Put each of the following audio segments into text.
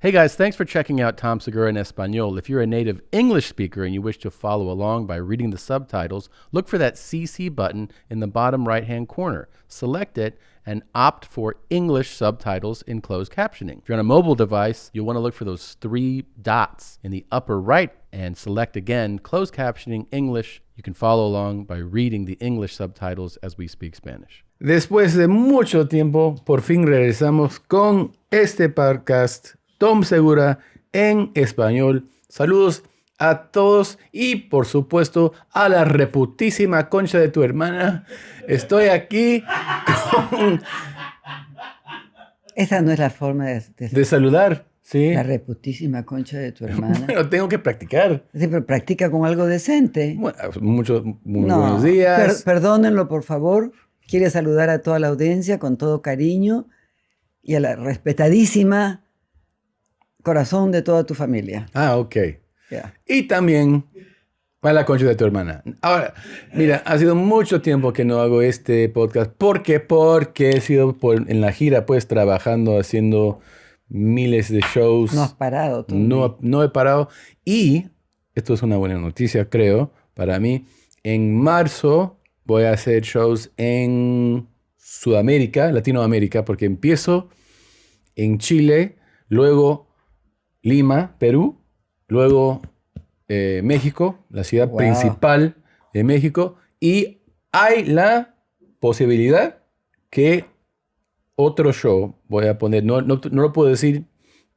Hey guys, thanks for checking out Tom Segura En Español. If you're a native English speaker and you wish to follow along by reading the subtitles, look for that CC button in the bottom right-hand corner. Select it and opt for English subtitles in closed captioning. If you're on a mobile device, you'll want to look for those 3 dots in the upper right and select again closed captioning English. You can follow along by reading the English subtitles as we speak Spanish. Después de mucho tiempo, por fin regresamos con este podcast Tom Segura en Español. Saludos a todos y, por supuesto, a la reputísima concha de tu hermana. Estoy aquí con... Esa no es la forma de saludar, ¿sí? La reputísima concha de tu hermana. Bueno, tengo que practicar. Sí, pero practica con algo decente. Bueno, muy buenos días. Perdónenlo, por favor. Quiere saludar a toda la audiencia con todo cariño y a la respetadísima corazón de toda tu familia. Ah, ok. Yeah. Y también a la concha de tu hermana. Ahora, mira, ha sido mucho tiempo que no hago este podcast. ¿Por qué? Porque he sido en la gira, pues, trabajando, haciendo miles de shows. No has parado tú. No he parado. Y, esto es una buena noticia, creo, para mí. En marzo voy a hacer shows en Sudamérica, Latinoamérica, porque empiezo en Chile, luego Lima, Perú, luego México, la ciudad principal de México, y hay la posibilidad que otro show voy a poner, no lo puedo decir,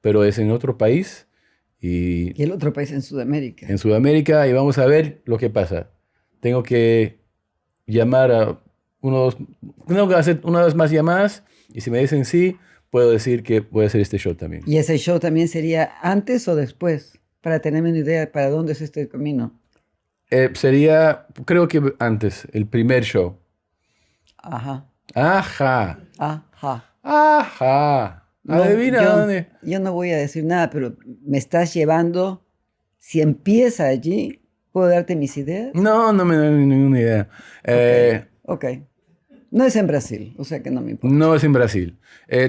pero es en otro país. Y el otro país en Sudamérica. En Sudamérica, y vamos a ver lo que pasa. Tengo que llamar a tengo que hacer unas más llamadas, y si me dicen sí, puedo decir que voy a hacer este show también. ¿Y ese show también sería antes o después? Para tenerme una idea de para dónde es este camino. Sería, creo que antes, el primer show. Ajá. Ajá. Ajá. Ajá. Adivina dónde. Yo no voy a decir nada, pero me estás llevando. Si empieza allí, ¿puedo darte mis ideas? No me da ninguna idea. Ok. No es en Brasil, o sea que no me importa. No es en Brasil.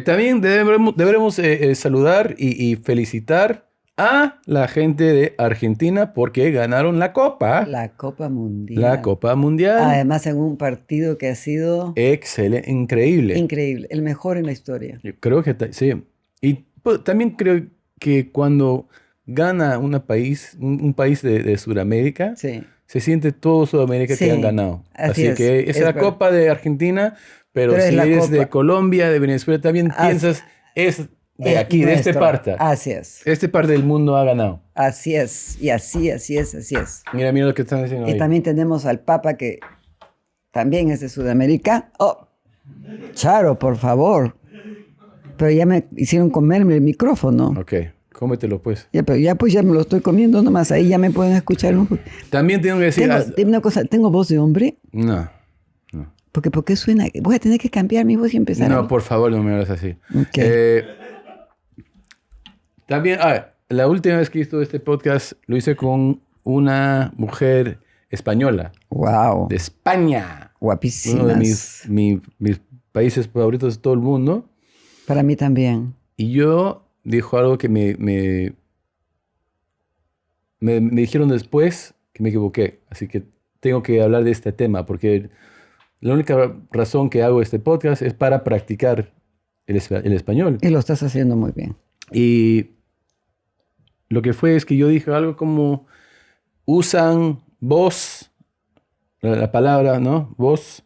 También deberemos saludar y felicitar a la gente de Argentina porque ganaron la Copa. La Copa Mundial. La Copa Mundial. Además, en un partido que ha sido... excelente, increíble. Increíble, el mejor en la historia. Yo creo que sí. Y pues, también creo que cuando gana un país de Sudamérica, sí, se siente todo Sudamérica que han ganado. Así es, que es la Copa de Argentina, pero si eres de Colombia, de Venezuela, también piensas, es de aquí, de esta parte. Así es. Este parte del mundo ha ganado. Así es, y así es. Mira lo que están diciendo ahí. Y también tenemos al Papa que también es de Sudamérica. Oh, Charo, por favor. Pero ya me hicieron comerme el micrófono. Ok, cómetelo pues. Ya, pero ya me lo estoy comiendo nomás. Ahí ya me pueden escuchar un poco. También tengo que decir... Dime una cosa, ¿tengo voz de hombre? No. ¿Por qué suena? Voy a tener que cambiar mi voz y empezar. No, por favor, no me hagas así. Okay. También, la última vez que hice este podcast lo hice con una mujer española. Wow. De España. Guapísimas. Uno de mis países favoritos de todo el mundo. Para mí también. Y dijo algo que me dijeron después que me equivoqué. Así que tengo que hablar de este tema porque la única razón que hago este podcast es para practicar el español. Y lo estás haciendo muy bien. Y lo que fue es que yo dije algo como usan vos, la palabra, ¿no? Vos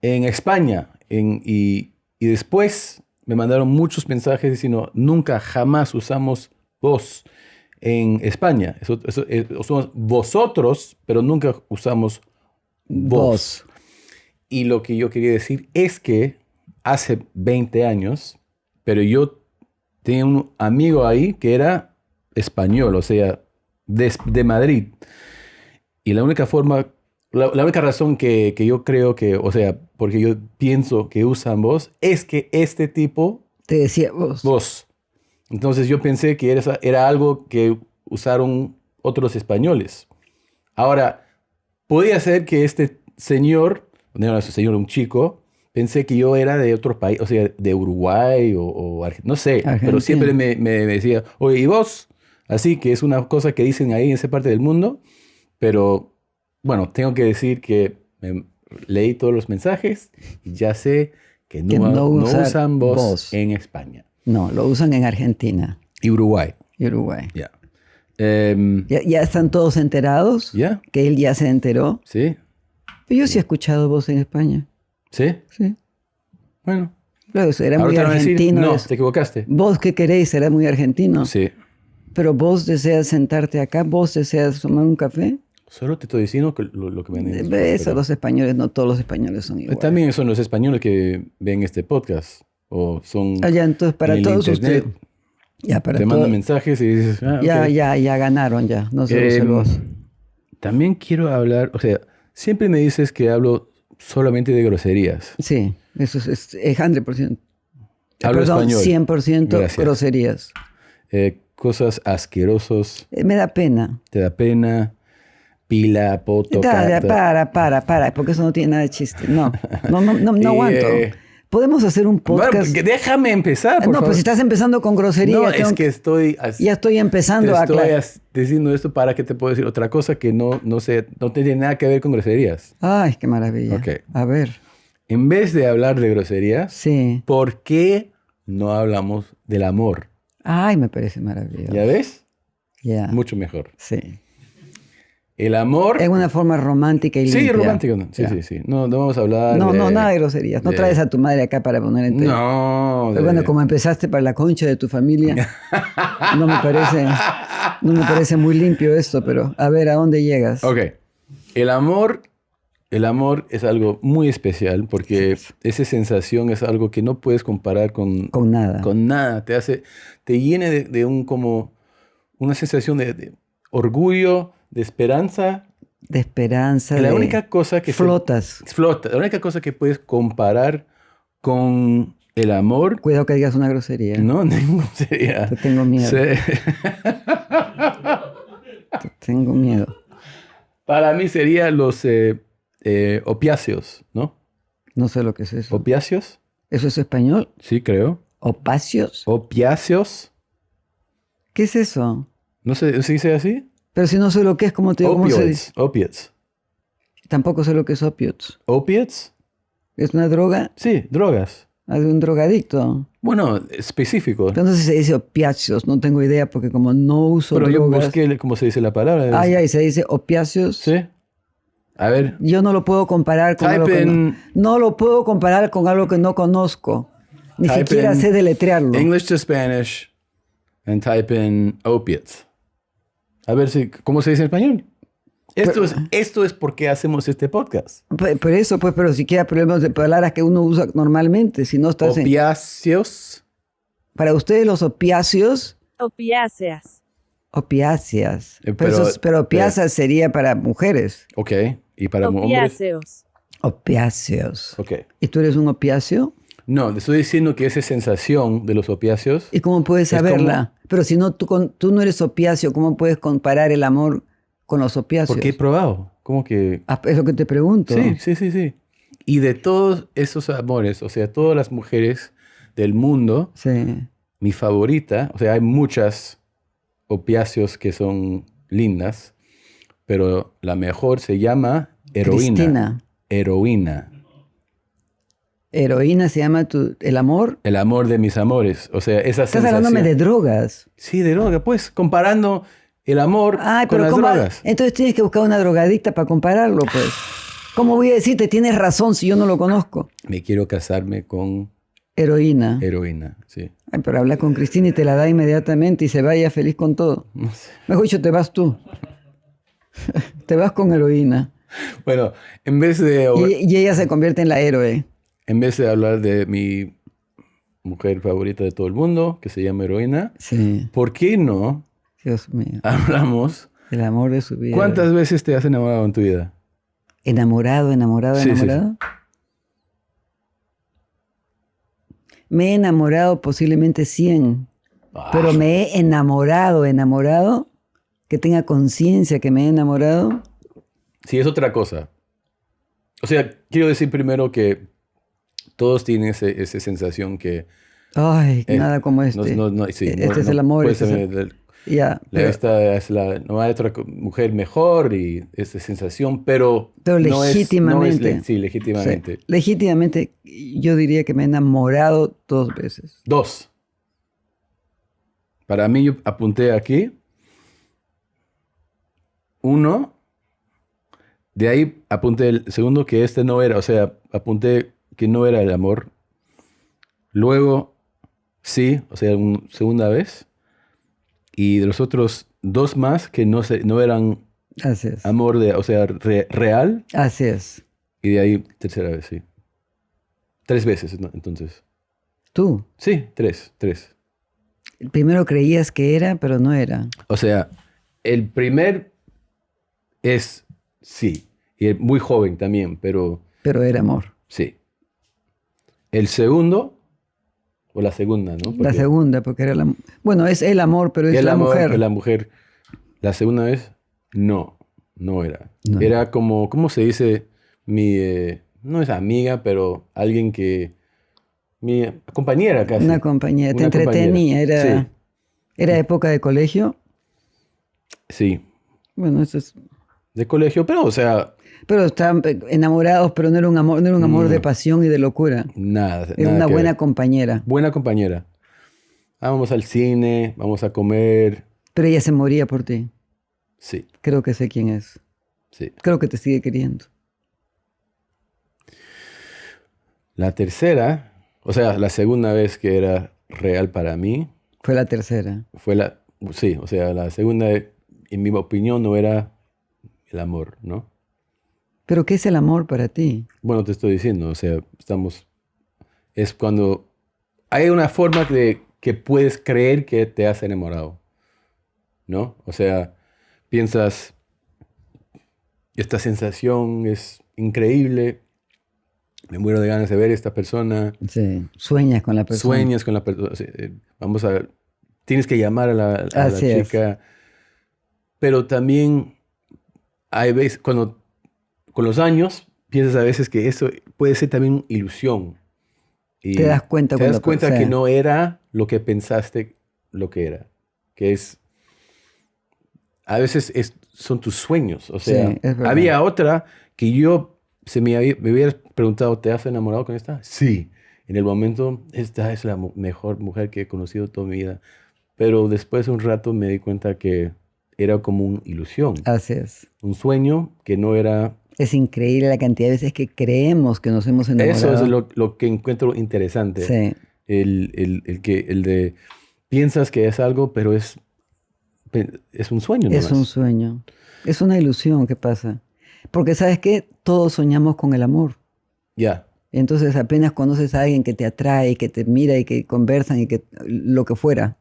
en España. Y después me mandaron muchos mensajes diciendo nunca, jamás usamos vos en España. Usamos vosotros, pero nunca usamos vos. Y lo que yo quería decir es que hace 20 años, pero yo tenía un amigo ahí que era español, o sea, de Madrid. Y la única razón que yo creo que, o sea, porque yo pienso que usan vos, es que este tipo... Te decía vos. Vos. Entonces yo pensé que era algo que usaron otros españoles. Ahora, podía ser que este señor, no era un señor, un chico, pensé que yo era de otro país, o sea, de Uruguay o no sé, pero Argentina. siempre me decía, oye, ¿y vos? Así que es una cosa que dicen ahí en esa parte del mundo, pero bueno, tengo que decir que leí todos los mensajes y ya sé que Que no usar usan vos vos. en España. No, lo usan en Argentina Y Uruguay, y Uruguay. ya. ¿Ya están todos enterados? ¿Ya? Que él ya se enteró. ¿Sí? Pero yo sí he escuchado voz en España. ¿Sí? Sí. Bueno. Claro, eso era Ahora muy te van a decir, argentino. no, eso. te equivocaste. ¿Vos qué queréis? Era muy argentino. Sí. Pero vos deseas sentarte acá, vos deseas tomar un café. Solo te estoy diciendo que lo que me han dicho, Eso pero los españoles, no todos los españoles son iguales. también son los españoles que ven este podcast o son Ya, entonces para en el todos internet, ustedes. Ya, para te mandan todos. mensajes y dices, Ya, ok. ya ganaron ya. No se use vos. También quiero hablar, o sea, siempre me dices que hablo solamente de groserías. Sí, eso es 100%. Hablo Perdón, español. 100% Gracias. groserías. Cosas asquerosos, Me da pena. te da pena, pila, poto, Ya, cata. para, porque eso no tiene nada de chiste. No Y, aguanto. Podemos hacer un Bueno, podcast. déjame empezar, por No, favor. pues si estás empezando con grosería, No, tengo es que estoy... ya estoy empezando Te a estoy aclarar. diciendo esto para que te puedo decir otra cosa que no tiene nada que ver con groserías. Ay, qué maravilla. Ok. A ver, En vez de hablar de groserías, sí. ¿por qué no hablamos del amor? Ay, me parece maravilloso. ¿Ya ves? Ya. Mucho mejor. Sí. El amor... En una forma romántica y Sí, limpia. romántico. ¿No? Sí, Ya. sí, sí. No vamos a hablar No, de... nada de groserías. No traes a tu madre acá para poner en tela. No. Pero bueno, como empezaste para la concha de tu familia, no me parece muy limpio esto, pero a ver, ¿a dónde llegas? Ok. El amor es algo muy especial porque esa sensación es algo que no puedes comparar con nada. Con nada. Te llena de una sensación de orgullo, de esperanza. De esperanza, La de única cosa que flotas. flota, la única cosa que puedes comparar con el amor, Cuidado que digas una grosería. no, ningún sería. Te tengo miedo. Se- Te tengo miedo. Para mí sería los opiáceos, ¿no? No sé lo que es eso. ¿Opiáceos? ¿Eso es español? Sí, creo. ¿Opacios? Opiáceos. ¿Qué es eso? No sé, ¿se dice así? Pero si no sé lo que es, ¿cómo te digo? ¿Cómo se dice? Opiates. Tampoco sé lo que es opiates. ¿Opiates? ¿Es una droga? Sí, drogas. ¿De un drogadicto? Bueno, específico. Entonces se dice opiáceos. No tengo idea porque como no uso Pero yo drogas... busqué cómo se dice la palabra. Ah, ya, y se dice opiáceos. Sí. A ver. Yo no lo puedo comparar con algo que no lo puedo comparar con algo que no conozco. Ni Type siquiera in sé deletrearlo. English to Spanish and type in opiates. A ver cómo se dice en español. Esto es por qué hacemos este podcast. Por eso, pues, pero siquiera problemas de palabras que uno usa normalmente. Si no estás en... Opiáceos. Para ustedes los opiáceos, Opiáceas. opiáceas. Pero- Pero opiáceas sería para mujeres. Ok. ¿Y para hombres? Opiáceos. Opiáceos. Ok. ¿Y tú eres un opiáceo? No, le estoy diciendo que esa sensación de los opiáceos. ¿Y cómo puedes Es saberla? Pero si no, tú no eres opiáceo, ¿cómo puedes comparar el amor con los opiáceos? Porque he probado. ¿Cómo que? Ah, es lo que te pregunto. Sí. Y de todos esos amores, o sea, todas las mujeres del mundo, Sí. mi favorita, o sea, hay muchas opiáceos que son lindas, pero la mejor se llama heroína. Cristina. Heroína. Heroína se llama el amor. El amor de mis amores. O sea, esa Estás sensación. hablándome de drogas. Sí, de droga. Pues, comparando el amor Ay, con pero las ¿cómo? drogas. Entonces tienes que buscar una drogadicta para compararlo, pues. ¿Cómo voy a decirte tienes razón si yo no lo conozco? Me quiero casarme con Heroína. heroína, sí. Ay, pero habla con Cristina y te la da inmediatamente y se vaya feliz con todo. No sé. Mejor dicho, te vas tú. Te vas con heroína. Bueno, en vez de Y ella se convierte en la héroe. hablar de mi mujer favorita de todo el mundo, que se llama heroína, Sí. ¿por qué no Dios mío. hablamos? El amor de su vida. ¿Cuántas veces te has enamorado en tu vida? Enamorado. Sí, sí, sí. Me Me he enamorado posiblemente 100. Pero me he enamorado, que tenga conciencia que me he enamorado. Sí, es otra cosa. O sea, quiero decir primero que todos tienen esa sensación que... Ay, nada como este. Sí, Este es el amor. puede Este es ser- ya, esta es no hay otra mujer mejor y esa sensación, pero pero no es... legítimamente. Sí, legítimamente. Sí, legítimamente, yo diría que me he enamorado 2 veces. 2. Para mí, yo apunté aquí. 1. De ahí apunté el segundo que este no era. O sea, apunté que no era el amor. Luego, sí, o sea, una segunda vez. Y de los otros 2 más que no eran Así es. amor, o sea, real. Así es. Y de ahí, tercera vez, sí. 3 veces, ¿no? Entonces. Tú, Sí, 3. primero creías que era, pero no era. O sea, el primer es sí. Y muy joven también, pero Pero era amor. sí. El segundo, o la segunda, ¿no? La segunda, porque era la... Bueno, es el amor, pero es el la amor, mujer. la mujer. La segunda vez, no era. No. Era como, ¿cómo se dice? No es amiga, pero alguien que... Mi compañera casi. Una compañía, te Una entretenía, compañera. era época de colegio. Sí. Bueno, eso es... De colegio, pero, o sea, Pero estaban enamorados, pero no era un amor de pasión y de locura. nada. Era nada una que buena ver. compañera. Buena compañera. Vamos al cine, vamos a comer. Pero ella se moría por ti. Sí, Creo que sé quién es. sí. Creo que te sigue queriendo. La tercera, o sea, la segunda vez que era real para mí, Fue la tercera. fue sí, o sea, la segunda, en mi opinión, no era el amor, ¿no? ¿Pero qué es el amor para ti? Bueno, te estoy diciendo, o sea, es cuando hay una forma que puedes creer que te has enamorado, ¿no? O sea, piensas, esta sensación es increíble, me muero de ganas de ver a esta persona, Sí, sueñas con la persona. sueñas con la persona, tienes que llamar a la Así es. chica, pero también hay veces, con los años, piensas a veces que eso puede ser también ilusión. Y Te das cuenta te das cuando- cuenta sí. que no era lo que pensaste lo que era. Que es, a veces son tus sueños. O sea, Sí, es verdad. había otra que me hubieras preguntado, ¿te has enamorado con esta? Sí. En el momento, esta es la mejor mujer que he conocido toda mi vida. Pero después de un rato me di cuenta que era como una ilusión. Así es. Un sueño que no era... Es increíble la cantidad de veces que creemos que nos hemos enamorado. Eso es lo que encuentro interesante. Sí. El de piensas que es algo, pero es un sueño Es nomás. un sueño. Es una ilusión que pasa. Porque ¿sabes qué? Todos soñamos con el amor. Ya. Entonces apenas conoces a alguien que te atrae, que te mira y que conversan y que lo que fuera.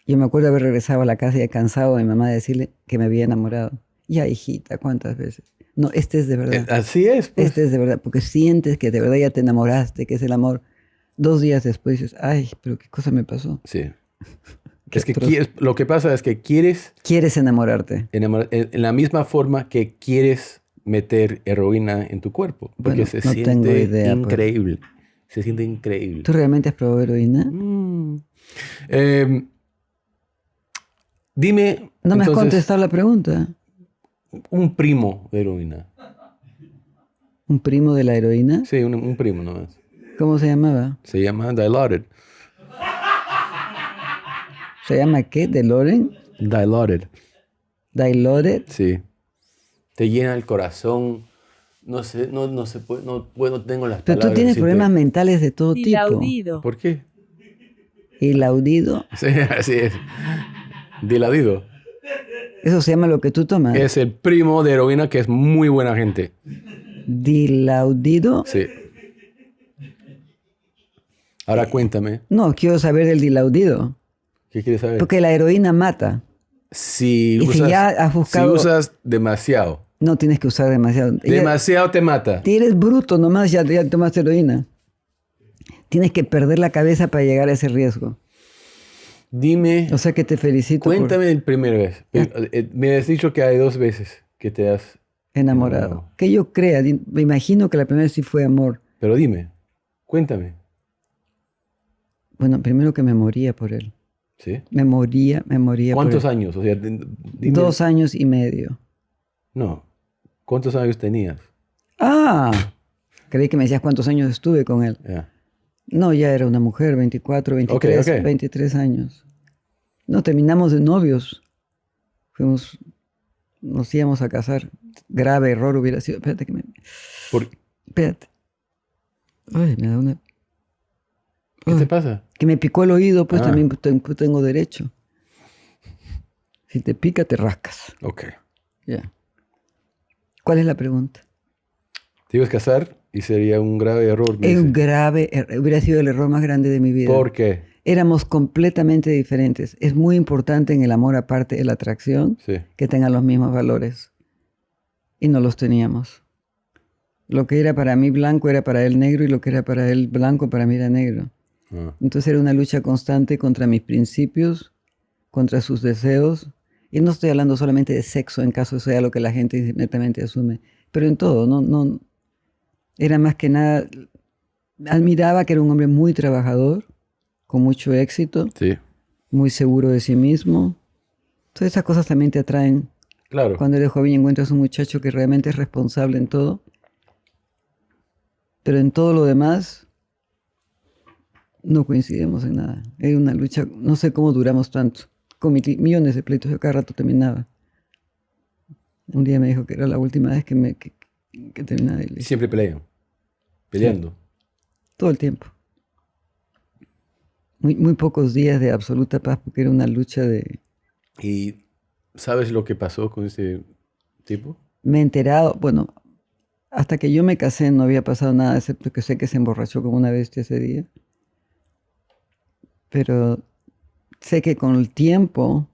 Yo me acuerdo haber regresado a la casa ya cansado de mi mamá de decirle que me había enamorado. Ya, hijita, ¿cuántas veces? No, este es de verdad. Así es. Pues. Este es de verdad, porque sientes que de verdad ya te enamoraste, que es el amor. 2 días después dices, ay, pero qué cosa me pasó. Sí. Qué Es que atroz. lo que pasa es que quieres Quieres enamorarte. enamorar en la misma forma que quieres meter heroína en tu cuerpo. Porque Bueno, se no siente tengo idea, pues. increíble. Se siente increíble. ¿Tú realmente has probado heroína? Dime. No me has entonces, contestado la pregunta. un primo de heroína. ¿Un primo de la heroína? Sí, un primo nomás. ¿Cómo se llamaba? Se llama Dilaudid. ¿Se llama qué? ¿Deloren? Dilaudid. ¿Diloted? Sí. Te llena el corazón. No sé, no se puede, no tengo las Pero palabras. tú tienes decirte. problemas mentales de todo tipo. Dilaudido. ¿Por qué? Y laudido, Sí, así es. Dilaudido. eso se llama lo que tú tomas. Es el primo de heroína que es muy buena gente. ¿Dilaudido? Sí. Ahora cuéntame. No, quiero saber del dilaudido. ¿Qué quieres saber? Porque la heroína mata. Si Y si ya has buscado- si usas demasiado. No tienes que usar demasiado. Demasiado te mata. Eres bruto nomás, ya tomaste heroína. Tienes que perder la cabeza para llegar a ese riesgo. Dime, O sea que te felicito cuéntame el primera vez. Me has dicho que hay 2 veces que te has... por enamorado. Que yo crea, me imagino que la primera vez sí fue amor. Pero dime. Cuéntame. Bueno, primero que me moría por él. ¿Sí? Me moría por ¿Cuántos él. años? O sea, dime- 2 años y medio. No. ¿Cuántos años tenías? Ah, creí que me decías cuántos años estuve con él. Ya. No, ya era una mujer, 24, 23, Ok. 23 años. No, terminamos de novios. Nos íbamos a casar. Grave error hubiera sido. Espérate que me... ¿Por Espérate. Ay, me da una... qué te pasa? Que me picó el oído, pues Ah. también tengo derecho. Si te pica, te rascas. Ok. Ya. ¿Cuál es la pregunta? Te ibas a casar y sería un grave error. me Es un dice. grave hubiera sido el error más grande de mi vida. ¿Por qué? Éramos completamente diferentes. Es muy importante en el amor, aparte de la atracción, Sí. que tengan los mismos valores. Y no los teníamos. Lo que era para mí blanco era para él negro y lo que era para él blanco para mí era negro. Ah. Entonces era una lucha constante contra mis principios, contra sus deseos. Y no estoy hablando solamente de sexo, en caso sea lo que la gente inmediatamente asume, pero en todo, no, era más que nada, admiraba que era un hombre muy trabajador, con mucho éxito, Sí. muy seguro de sí mismo. Todas esas cosas también te atraen. Claro. Cuando eres joven y encuentras un muchacho que realmente es responsable en todo, pero en todo lo demás no coincidimos en nada. Era una lucha, no sé cómo duramos tanto. Con millones de pleitos, yo cada rato terminaba. Un día me dijo que era la última vez que terminaba. Y le dije, Siempre pelean. Peleando. todo el tiempo. Muy pocos días de absoluta paz porque era una lucha de... ¿Y sabes lo que pasó con ese tipo? Me he enterado, bueno, hasta que yo me casé no había pasado nada, excepto que sé que se emborrachó como una bestia ese día. Pero sé que con el tiempo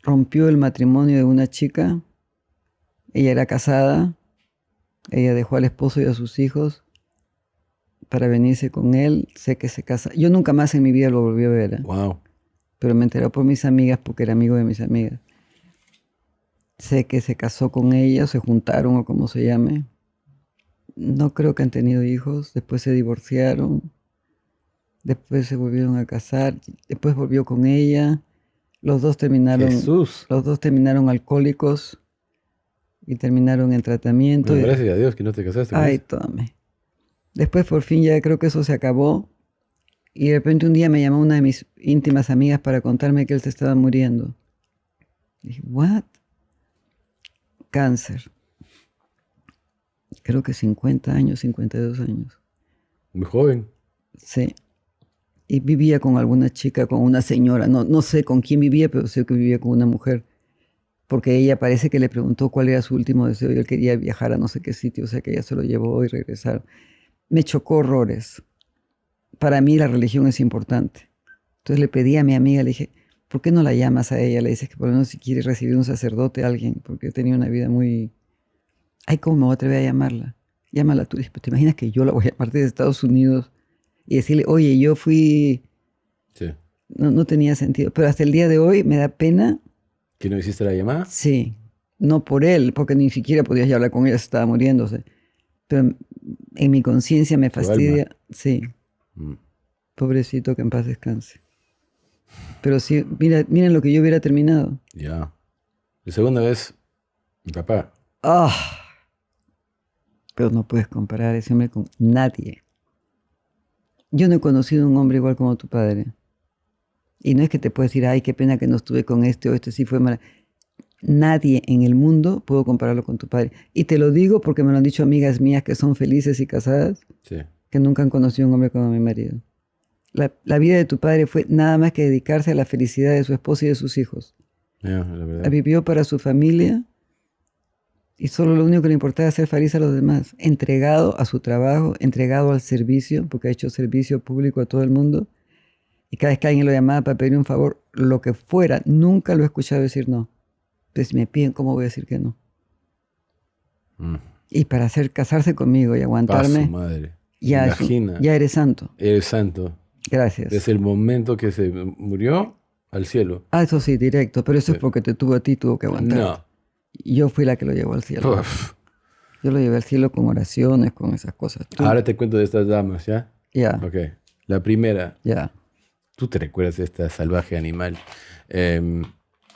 rompió el matrimonio de una chica. Ella era casada. Ella dejó al esposo y a sus hijos para venirse con él. Sé que se casa. Yo nunca más en mi vida lo volví a ver, ¿eh? Wow. Pero me enteré por mis amigas porque era amigo de mis amigas. Sé que se casó con ella, se juntaron o como se llame. No creo que han tenido hijos. Después se divorciaron. Después se volvieron a casar. Después volvió con ella. Los dos terminaron alcohólicos y terminaron en tratamiento. Bueno, gracias a Dios que no te casaste con Ay, él. tome. Después por fin ya creo que eso se acabó. Y de repente un día me llamó una de mis íntimas amigas para contarme que él se estaba muriendo. Dije, ¿what? Cáncer. Creo que 50 años, 52 años. Muy joven. Sí. Y vivía con alguna chica, con una señora. No sé con quién vivía, pero sé que vivía con una mujer. Porque ella parece que le preguntó cuál era su último deseo y él quería viajar a no sé qué sitio. O sea que ella se lo llevó y regresaron. Me chocó horrores. Para mí la religión es importante. Entonces le pedí a mi amiga, le dije, ¿por qué no la llamas a ella? Le dices que por lo menos si quiere recibir un sacerdote, alguien, porque tenía una vida muy... Ay, ¿cómo me voy a atrever a llamarla? Llámala tú. Dije, ¿te imaginas que yo la voy a llamar desde Estados Unidos y decirle, oye, yo fui... Sí. No tenía sentido. Pero hasta el día de hoy me da pena. ¿Que no hiciste la llamada? Sí. No por él, porque ni siquiera podías ya hablar con ella, se estaba muriéndose. Pero en mi conciencia me fastidia. Sí. Pobrecito, que en paz descanse. Pero sí, miren lo que yo hubiera terminado. Ya. La segunda vez, mi papá. ¡Ah! Pero no puedes comparar ese hombre con nadie. Yo no he conocido un hombre igual como tu padre. Y no es que te puedes decir, ay, qué pena que no estuve con este o este sí fue mal. Nadie en el mundo puedo compararlo con tu padre. Y te lo digo porque me lo han dicho amigas mías que son felices y casadas, Sí. que nunca han conocido un hombre como mi marido. La vida de tu padre fue nada más que dedicarse a la felicidad de su esposa y de sus hijos. Ya, la La verdad. vivió para su familia y solo lo único que le importaba era ser feliz a los demás. Entregado a su trabajo, entregado al servicio, porque ha hecho servicio público a todo el mundo. Y cada vez que alguien lo llamaba para pedir un favor, lo que fuera, nunca lo he escuchado decir no. Entonces, si me piden, ¿cómo voy a decir que no? Y para casarse conmigo y Pa' aguantarme, su madre. ya Imagina. ya eres santo. Eres santo. Gracias. Desde el momento que se murió, al cielo. Ah, eso sí, directo. Pero eso es porque te tuvo a ti, tuvo que aguantar. No. Yo fui la que lo llevó al cielo. Uf. Yo lo llevé al cielo con oraciones, con esas cosas. ¿Tú? Ahora te cuento de estas damas, ¿ya? Ya, Ok. La primera, ya. tú te recuerdas de esta salvaje animal.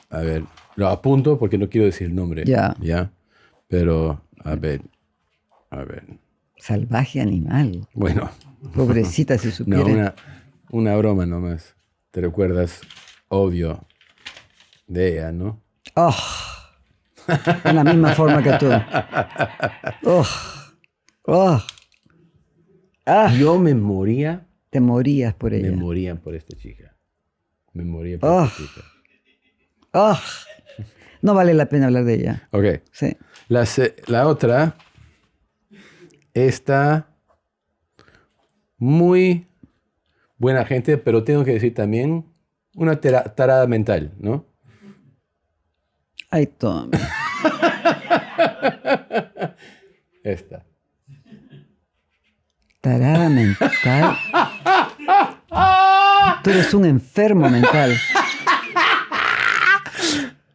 A ver, lo apunto porque no quiero decir el nombre. Ya. ¿Ya? Pero, a ver. Salvaje animal. Bueno. Pobrecita si No, supiera. una broma nomás. ¿Te recuerdas? Obvio. De ella, ¿no? Oh, en la misma forma que tú. Oh, oh. Ah, Yo me moría. te morías por ella. Me moría por esta chica. Me moría por Oh. esta chica. Oh, no vale la pena hablar de ella. Ok. Sí. La otra está muy buena gente, pero tengo que decir también una tarada mental, ¿no? Ay, Tom. Esta. Tarada mental. Tú eres un enfermo mental.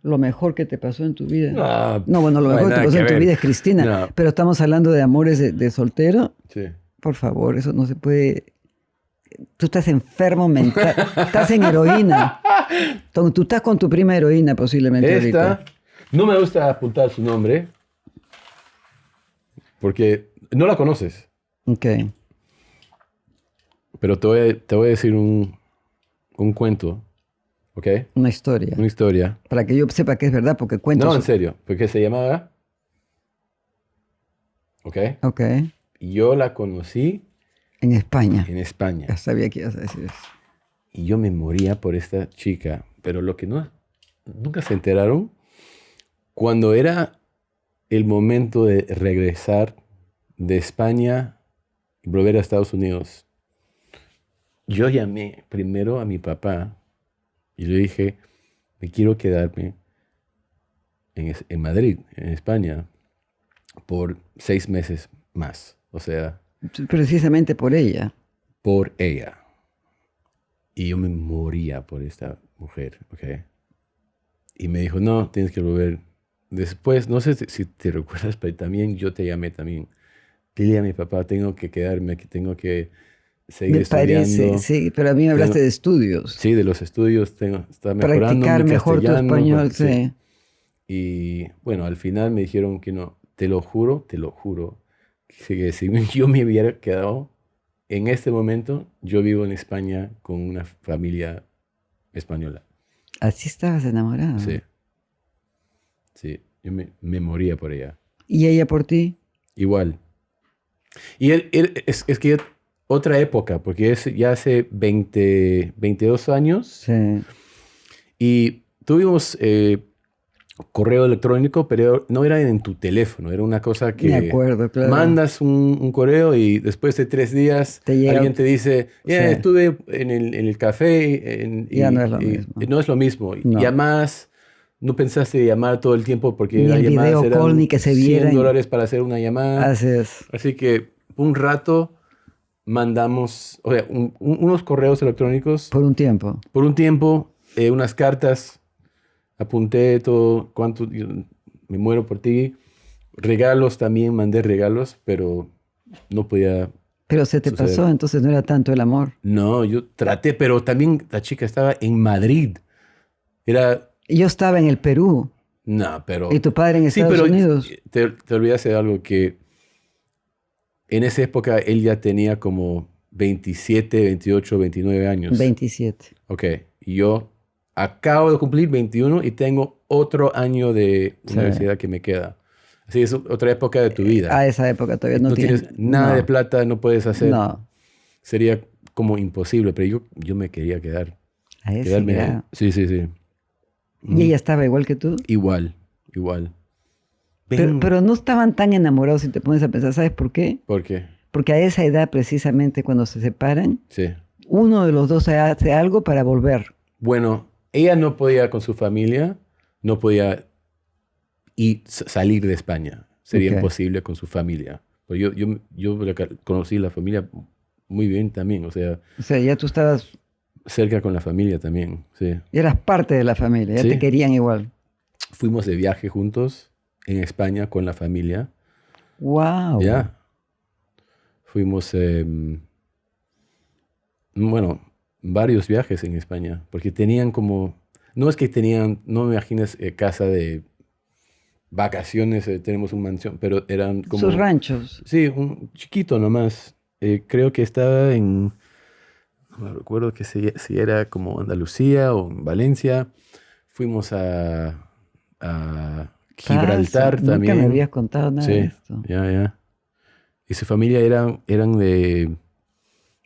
Lo mejor que te pasó en tu vida. No, bueno, lo mejor que te pasó en tu vida es Cristina. No. Pero estamos hablando de amores de soltero. Sí. Por favor, eso no se puede. Tú estás enfermo mental. Estás en heroína. Tú estás con tu prima heroína posiblemente Esta, ahorita. no me gusta apuntar su nombre porque no la conoces. Ok. Pero te voy a decir un cuento, ¿ok? Una historia. Una historia. Para que yo sepa que es verdad, porque cuento. No, en serio, porque se llamaba, ¿ok? Ok. Y yo la conocí En España. en España. Ya sabía que ibas a decir eso. Y yo me moría por esta chica. Pero lo que nunca se enteraron, cuando era el momento de regresar de España y volver a Estados Unidos, yo llamé primero a mi papá y le dije, me quiero quedarme en Madrid, en España, por 6 meses más. O sea, Precisamente por ella. por ella. Y yo me moría por esta mujer, ¿ok? Y me dijo, no, tienes que volver. Después, no sé si te recuerdas, pero también yo te llamé también. Dile a mi papá, tengo que quedarme aquí, tengo que seguir Me parece, estudiando. sí, pero a mí me hablaste de estudios. Sí, de los estudios, está mejorando Practicar mi mejor tu castellano. español, Sí. sí. Y bueno, al final me dijeron que no, te lo juro, que si yo me hubiera quedado en este momento, yo vivo en España con una familia española. Así estabas enamorado. Sí, sí, yo me moría por ella. ¿Y ella por ti? Igual. Y es que otra época, porque es ya hace 22 años Sí. y tuvimos correo electrónico, pero no era en tu teléfono, era una cosa que Me acuerdo, claro. mandas un correo y después de 3 días Te llega- alguien te dice, Sí. estuve en el café. Ya no es lo mismo. No es lo mismo. No. Llamas, no pensaste llamar todo el tiempo porque Ni las el llamadas video eran call, ni que se vieran. $100 para hacer una llamada. Así es. Así que un rato mandamos, o sea, unos correos electrónicos Por un tiempo. por un tiempo, unas cartas, apunté todo, cuánto, me muero por ti. Regalos también, mandé regalos, pero no podía. Pero se te Suceder. pasó, entonces no era tanto el amor. No, yo traté, pero también la chica estaba en Madrid. Era, Yo estaba en el Perú. no, pero. ¿Y tu padre en Sí, Estados pero Unidos? te olvidaste de algo que en esa época él ya tenía como 27, 28, 29 años. 27. Ok, y yo acabo de cumplir 21 y tengo otro año de Sí. universidad que me queda. Así es otra época de tu vida. A esa época todavía no, no tienes nada no, de plata, no puedes hacer. No, Sería como imposible, pero yo me quería quedar. a ese Quedarme. grado. Sí, sí, sí. ¿Y ella estaba igual que tú? Igual. Pero no estaban tan enamorados si te pones a pensar. ¿Sabes por qué? ¿Por qué? Porque a esa edad, precisamente cuando se separan, Sí. uno de los dos hace algo para volver. Bueno, ella no podía con su familia, no podía salir de España. Sería Ok. imposible con su familia. Pero yo conocí la familia muy bien también, o sea, O sea, ya tú estabas, cerca con la familia también, sí. ya eras parte de la familia, ya Sí. te querían igual. Fuimos de viaje juntos en España con la familia. Wow. Ya. Fuimos, bueno, varios viajes en España, porque tenían como, no es que tenían, no me imagines casa de vacaciones, tenemos una mansión, pero eran como... Sus ranchos. Sí, un chiquito nomás. Creo que estaba en, no me recuerdo que si era como Andalucía o en Valencia. Fuimos a Gibraltar Nunca me también. habías contado nada de Sí, esto. ya. Y su familia eran de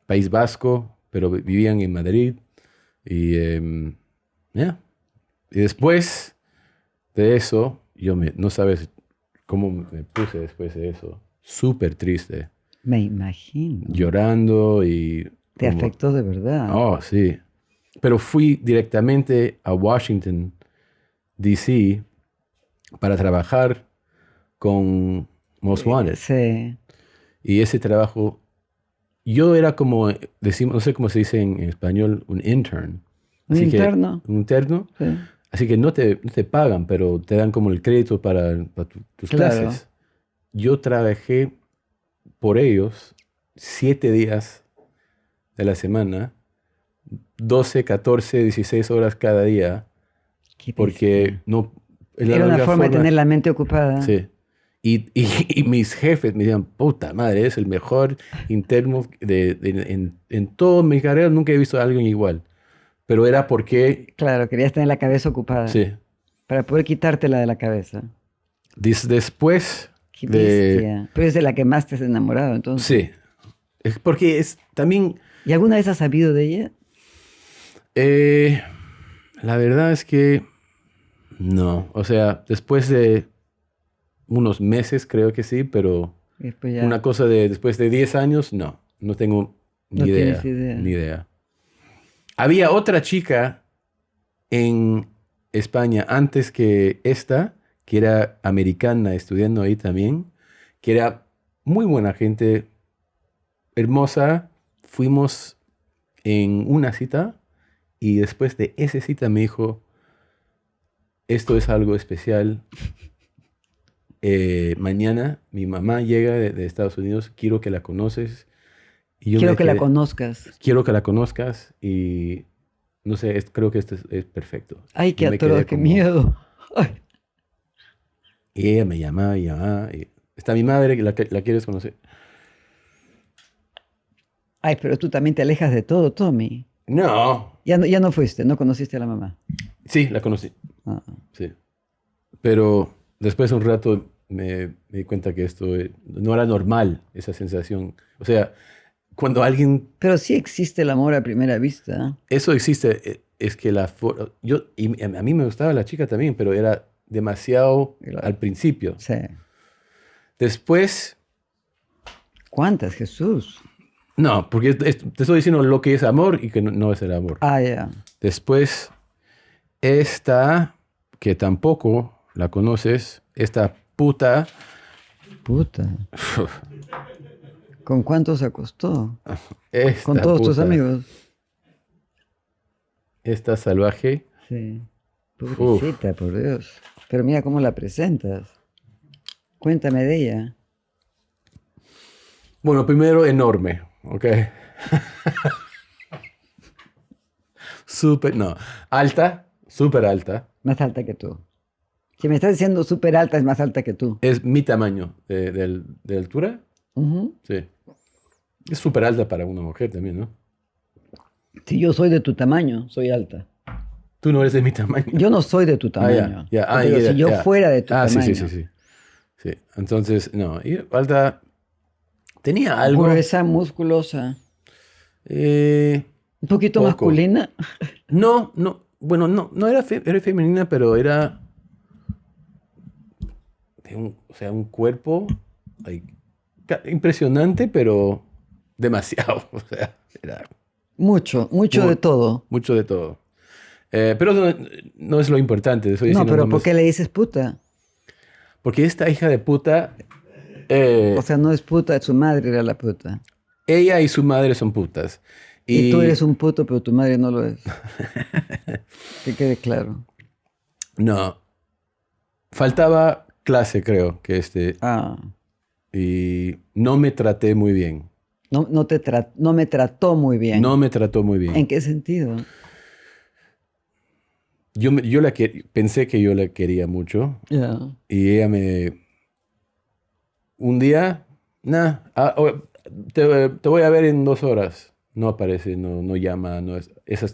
País Vasco, pero vivían en Madrid. Y ya. Y después de eso, no sabes cómo me puse después de eso. Súper triste. Me imagino. Llorando y... Te afectó de verdad. Oh, sí. Pero fui directamente a Washington, D.C., para trabajar con Most Wanted. Sí. Y ese trabajo, yo era como, decimos, no sé cómo se dice en español, un intern. ¿Un interno? Un interno. Sí. Así que no te pagan, pero te dan como el crédito para tus Claro. clases. Yo trabajé por ellos 7 días de la semana, 12, 14, 16 horas cada día, Qué porque bestia. no... es la Era una única forma de tener la mente ocupada. Sí. Y mis jefes me decían, puta madre, es el mejor interno en toda mi carrera, nunca he visto a alguien igual. Pero era porque, Claro, querías tener la cabeza ocupada. sí, Para poder quitártela de la cabeza. después Qué de... bestia. Pero es de la que más te has enamorado, entonces. Sí, es porque es también... ¿Y alguna vez has sabido de ella? La verdad es que no. O sea, después de unos meses creo que sí, pero Después ya una cosa de después de 10 años, no tengo no ni idea. tienes idea. Ni idea. Había otra chica en España antes que esta, que era americana, estudiando ahí también, que era muy buena gente, hermosa. Fuimos en una cita y después de esa cita me dijo, esto es algo especial. Mañana mi mamá llega de Estados Unidos, quiero que la conoces. Y yo Quiero me que la quedé, conozcas. quiero que la conozcas y no sé, creo que esto es perfecto. Ay, Y qué me atroz, quedé qué como- miedo. Ay, Y ella me llamaba y llamaba. Está mi madre, que la quieres conocer. ay, pero tú también te alejas de todo, Tommy. No. Ya no fuiste, no conociste a la mamá. Sí, la conocí. Ah. Sí. Pero después de un rato me di cuenta que esto no era normal, esa sensación. O sea, cuando alguien... Pero sí existe el amor a primera vista. Eso existe, es que y a mí me gustaba la chica también, pero era demasiado Claro. al principio. Sí. Después, ¿Cuántas, Jesús? no, porque te estoy diciendo lo que es amor y que no es el amor. Ah, ya. Después, esta, que tampoco la conoces, esta puta, Puta. ¿Con cuántos se acostó? esta Con todos tus puta, amigos. esta salvaje, Sí. Pobrecita, por Dios. Pero mira cómo la presentas. Cuéntame de ella. bueno, primero enorme, ¿ok? Alta, súper alta. Más alta que tú. Si me estás diciendo súper alta, es más alta que tú. Es mi tamaño de altura. Ujú. Sí. Es súper alta para una mujer también, ¿no? Si yo soy de tu tamaño, soy alta. Tú no eres de mi tamaño. Yo no soy de tu Ah, tamaño. ya. Ah, Pero ya, si yo ya. fuera de tu Sí, tamaño. sí. Entonces, no. Y alta. Tenía algo. Gruesa, musculosa. eh, Un poquito Poco. masculina. no. Bueno, no era, era femenina, pero era. O sea, un cuerpo like, impresionante, pero demasiado. O sea, era Mucho Muy- de todo. mucho de todo. Pero no es lo importante. Estoy No, diciendo pero nomás- ¿por qué le dices puta? Porque esta hija de puta, O sea, no es puta, su madre era la puta. ella y su madre son putas. Y tú eres un puto, pero tu madre no lo es. Que quede claro. No. Faltaba clase, creo, que Ah, y no me traté muy bien. No me trató muy bien. No me trató muy bien. ¿En qué sentido? Pensé que yo la quería mucho Ya. y ella un día, te voy a ver en 2 horas. No aparece, no llama, no es, ese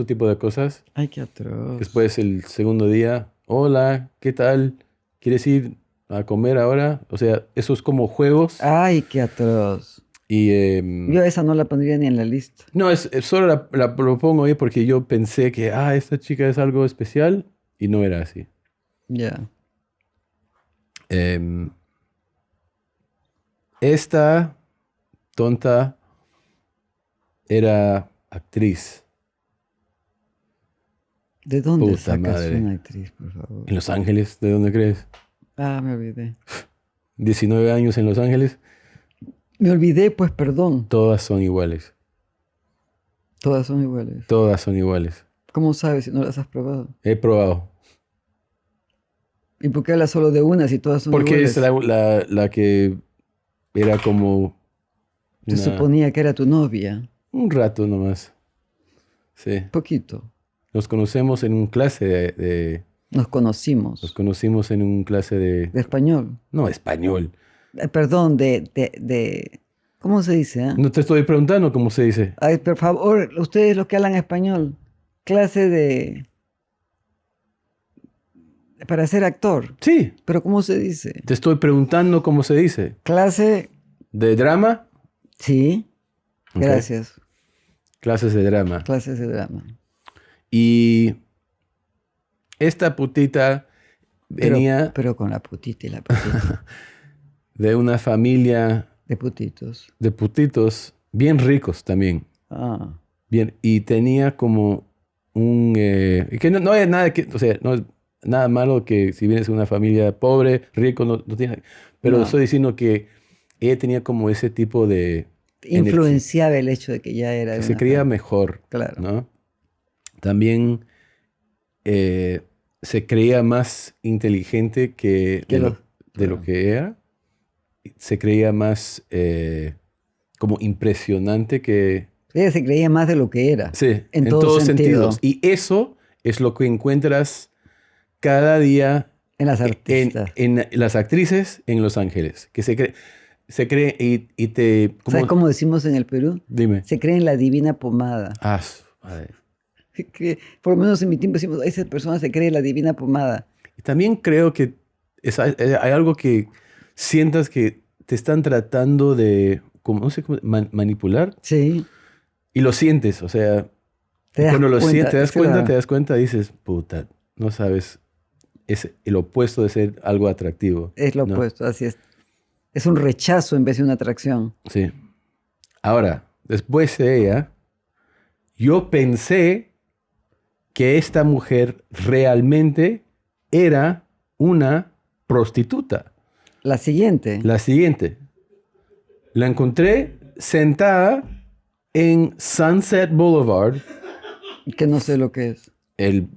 tipo de cosas. Ay, qué atroz. Después el segundo día, hola, ¿qué tal? ¿Quieres ir a comer ahora? O sea, esos como juegos. Ay, qué atroz. Y Yo esa no la pondría ni en la lista. no, solo la propongo ahí porque yo pensé que, esta chica es algo especial y no era así. Ya. Esta tonta era actriz ¿De dónde Puta sacas madre. una actriz, por favor? en Los Ángeles. ¿De dónde crees? Me olvidé. 19 años en Los Ángeles. Me olvidé, pues, perdón. Todas son iguales. Todas son iguales. Todas son iguales. ¿Cómo sabes si no las has probado? He probado. ¿Y por qué hablas solo de una si todas son Porque iguales? es la que era como Se suponía que era tu novia. un rato nomás. Sí. Poquito. Nos conocemos en un clase Nos conocimos. Nos conocimos en un clase De español. No, español. Perdón, ¿cómo se dice? No te estoy preguntando cómo se dice. Ay, por favor, ustedes los que hablan español, clase para ser actor. Sí, ¿Pero cómo se dice? te estoy preguntando cómo se dice. Clase, ¿De drama? sí. Ok. Gracias. Clases de drama. Clases de drama. Y esta putita venía Pero con la putita y la putita. de una familia De putitos. de putitos bien ricos también. Ah. Bien, y tenía como que no hay nada o sea, no es nada malo que si vienes de una familia pobre, rico, no tiene. Pero No. estoy diciendo que ella tenía como ese tipo de Influenciaba el hecho de que ya era que de se una creía familia. mejor, Claro. ¿no? También se creía más inteligente de lo claro. que era. Se creía más como impresionante que... Ella se creía más de lo que era. Sí, En en todo todos sentido. sentidos. Y eso es lo que encuentras cada día En las artistas. en las actrices en Los Ángeles. Que se cree y te... ¿Sabes cómo decimos en el Perú? Dime. Se cree en la divina pomada. Madre. Que, por lo menos en mi tiempo decimos, esa persona se cree en la divina pomada. Y también creo que hay algo que sientas que te están tratando de, como, no sé, manipular. Sí. Y lo sientes, o sea, Te das cuando lo cuenta, sientes, claro. te das cuenta, dices, puta, no sabes, es el opuesto de ser algo atractivo. Es lo ¿no? opuesto, así es. Es un rechazo en vez de una atracción. Sí. Ahora, después de ella, yo pensé que esta mujer realmente era una prostituta. La siguiente. La siguiente. La encontré sentada en Sunset Boulevard, Que no sé lo que es. el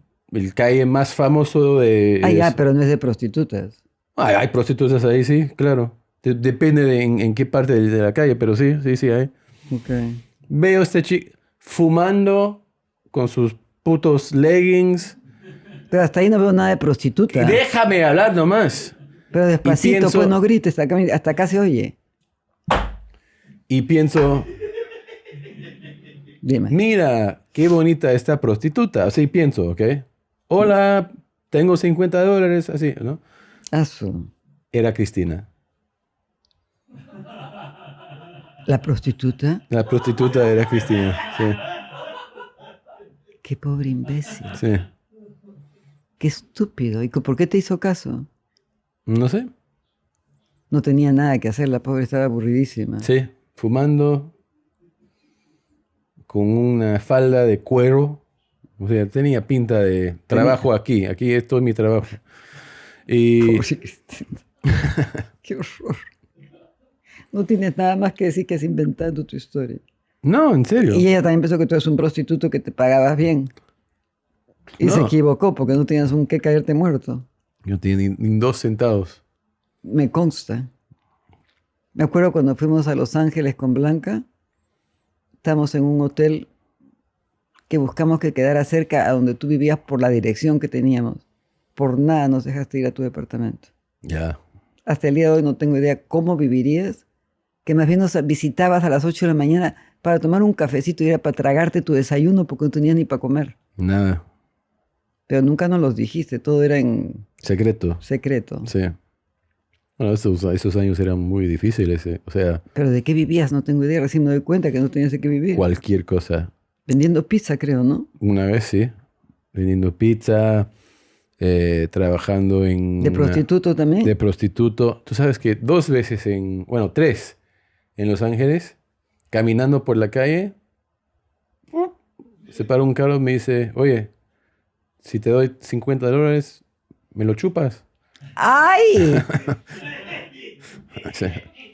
calle más famoso de... Pero no es de prostitutas. Hay prostitutas ahí, sí, claro. Depende de en qué parte de la calle, pero sí hay. Ok. Veo a este chico fumando con sus putos leggings. Pero hasta ahí no veo nada de prostituta. Déjame hablar nomás. Pero despacito, pienso- pues no grites, hasta acá se oye. Y pienso, Dime. mira, qué bonita esta prostituta. Así pienso, ¿ok? Hola, tengo $50, así, ¿no? Asu. Era Cristina. La prostituta. La prostituta era Cristina, sí. Qué pobre imbécil. Sí. Qué estúpido. ¿Y por qué te hizo caso? No sé. No tenía nada que hacer, la pobre estaba aburridísima. Sí, fumando, con una falda de cuero. O sea, tenía pinta de trabajo aquí. Aquí esto es mi trabajo. Y Pobre Cristina. Qué horror. No tienes nada más que decir que has inventado tu historia. no, en serio. Y ella también pensó que tú eres un prostituto que te pagabas bien. Y se No. equivocó porque no tenías un qué caerte muerto. Yo tenía ni 2 centavos. Me consta. Me acuerdo cuando fuimos a Los Ángeles con Blanca, estábamos en un hotel que buscamos que quedara cerca a donde tú vivías por la dirección que teníamos. Por nada nos dejaste ir a tu departamento. Ya. Hasta el día de hoy no tengo idea cómo vivirías, que más bien nos visitabas a las 8 de la mañana para tomar un cafecito y era para tragarte tu desayuno porque no tenías ni para comer. Nada. Pero nunca nos los dijiste, todo era en Secreto. secreto. Sí. Bueno, esos años eran muy difíciles. O sea, Pero ¿de qué vivías? No tengo idea, recién me doy cuenta que no tenías de qué vivir. cualquier cosa. Vendiendo pizza, creo, ¿no? Una vez sí. Vendiendo pizza, trabajando en... ¿De prostituto también? De prostituto. Tú sabes que 2 veces bueno, 3 en Los Ángeles, caminando por la calle, se para un carro y me dice, oye, si te doy $50, ¿me lo chupas? ¡Ay! Sí.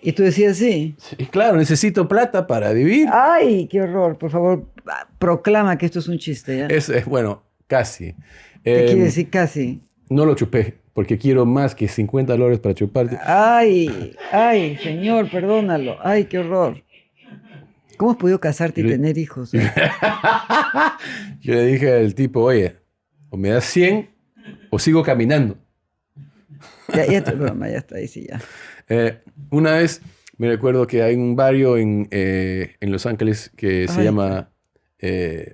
Y tú decías sí. Sí, claro, necesito plata para vivir. ¡Ay, qué horror! Por favor, proclama que esto es un chiste, ¿ya? Bueno, casi. ¿Qué quiere decir casi? No lo chupé, porque quiero más que $50 para chuparte. ¡Ay! ¡Ay, señor, perdónalo! ¡Ay, qué horror! ¿Cómo has podido casarte y tener hijos? Yo le dije al tipo, oye, o me das 100 o sigo caminando. Ya es broma, ya está ahí, sí, ya. Una vez me recuerdo que hay un barrio en Los Ángeles que se llama